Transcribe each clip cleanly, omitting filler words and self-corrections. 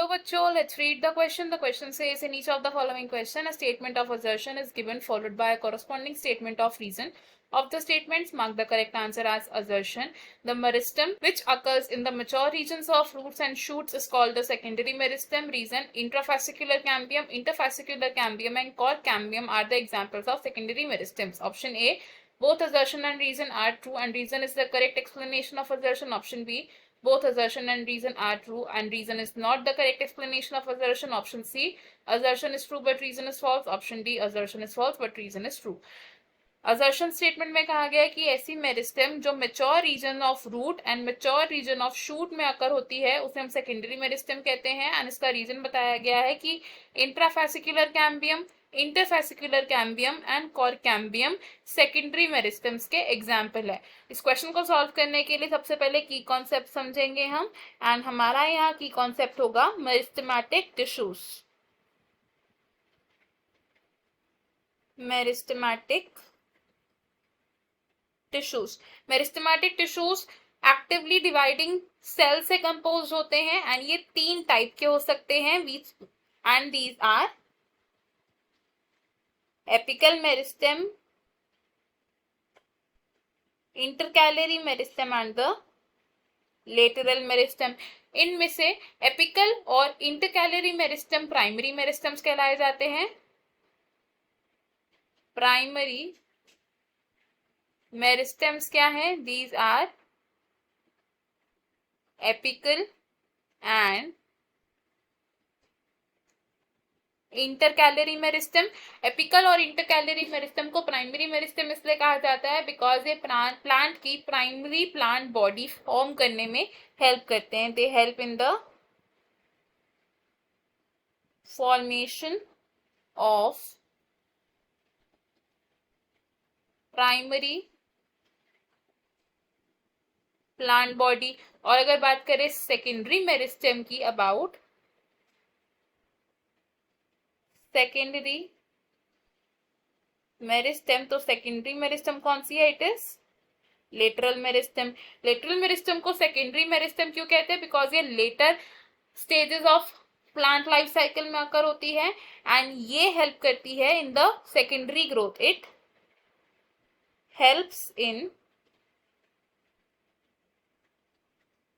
bachcho, let's read the question. The question says, in each of the following question, a statement of assertion is given followed by a corresponding statement of reason. Of the statements, mark the correct answer as assertion. The meristem, which occurs in the mature regions of roots and shoots, is called the secondary meristem. Reason: intrafascicular cambium, interfascicular cambium, and core cambium are the examples of secondary meristems. Option A, both assertion and reason are true, and reason is the correct explanation of assertion. Option B, both assertion and reason are true, and reason is not the correct explanation of assertion. Option C, assertion is true but reason is false. Option D, assertion is false but reason is true. Assertion statement में कहा गया है कि ऐसी meristem जो mature region of root and mature region of shoot में occur होती है उसे हम सेकेंडरी मेरिस्टेम कहते हैं, एंड इसका रीजन बताया गया है कि intrafascicular cambium, interfascicular cambium and core cambium secondary meristems के एग्जाम्पल है। इस क्वेश्चन को सॉल्व करने के लिए सबसे पहले की कॉन्सेप्ट समझेंगे हम, एंड हमारा यहाँ की कॉन्सेप्ट होगा meristematic tissues. Meristematic tissues, meristematic tissues actively dividing cell से कंपोज होते हैं, एंड ये 3 टाइप के हो सकते हैं, and these are apical meristem, intercalary meristem and the lateral meristem. इनमें से एपिकल और इंटरकैलरी मेरिस्टेम प्राइमरी मेरिस्टेम्स कहलाए जाते हैं। प्राइमरी मेरिस्टेम्स क्या है? These are apical and intercalary meristem. Apical और इंटरकैलरी मेरिस्टेम को प्राइमरी मेरिस्टेम इसलिए कहा जाता है बिकॉज ये प्लांट की प्राइमरी प्लांट बॉडी फॉर्म करने में हेल्प करते हैं। They help in the formation of primary plant body. और अगर बात करें सेकेंडरी मेरिस्टेम की, अबाउट सेकेंडरी मेरिस्टेम, तो सेकेंडरी मेरिस्टेम कौन सी है? It is lateral meristem. Lateral meristem को सेकेंडरी मेरिस्टेम क्यों कहते हैं? बिकॉज ये later stages of plant life cycle में अकर होती है, एंड ये हेल्प करती है in the secondary growth. It helps in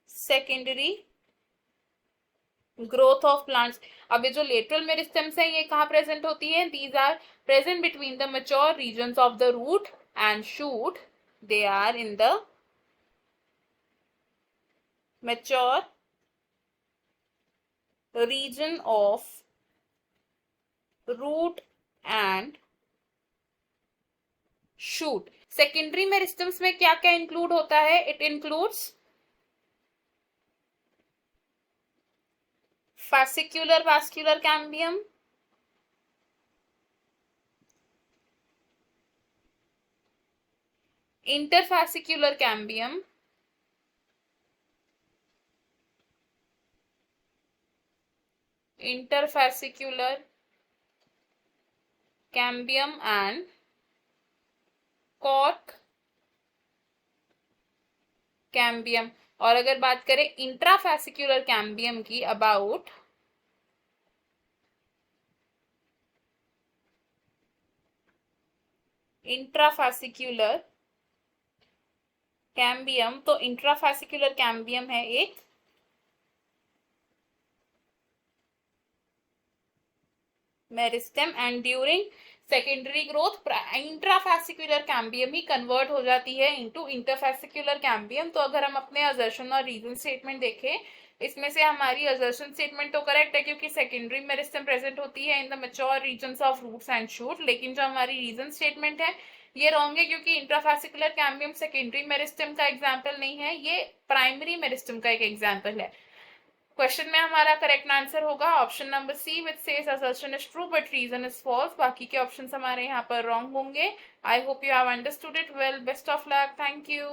secondary growth of plants। अब ये जो लेटरल मेरिस्टेम्स है ये कहाँ प्रेजेंट होती है? These are present between the mature regions of the root and shoot. They are in the mature region of root and shoot. Secondary meristems में क्या क्या इंक्लूड होता है? It includes fascicular vascular cambium, interfascicular cambium, interfascicular cambium and cork cambium. और अगर बात करें intrafascicular cambium की, अबाउट इंट्राफेसिकुलर कैम्बियम, तो इंट्राफेसिकुलर कैम्बियम है एक meristem, and during secondary growth intrafascicular cambium he convert हो जाती है इनटू इंटरफेसिकुलर कैम्बियम। तो अगर हम अपने असर्शन और रीजन स्टेटमेंट देखें, इसमें से हमारी असर्शन स्टेटमेंट तो करेक्ट है क्योंकि सेकेंडरी मेरिस्टेम प्रेजेंट होती है in the mature regions of roots and shoot, लेकिन जो हमारी रीजन स्टेटमेंट है ये रॉन्ग है क्योंकि इंट्राफेसिकुलर कैम्बियम सेकेंडरी मेरिस्टेम का एग्जाम्पल नहीं है, ये प्राइमरी मेरिस्टेम का एक एग्जाम्पल है। क्वेश्चन में हमारा करेक्ट आंसर होगा option number C, which says assertion is true but reason is false. बाकी के ऑप्शंस हमारे यहाँ पर रॉन्ग होंगे। I hope you have understood it well. Best of luck. Thank you.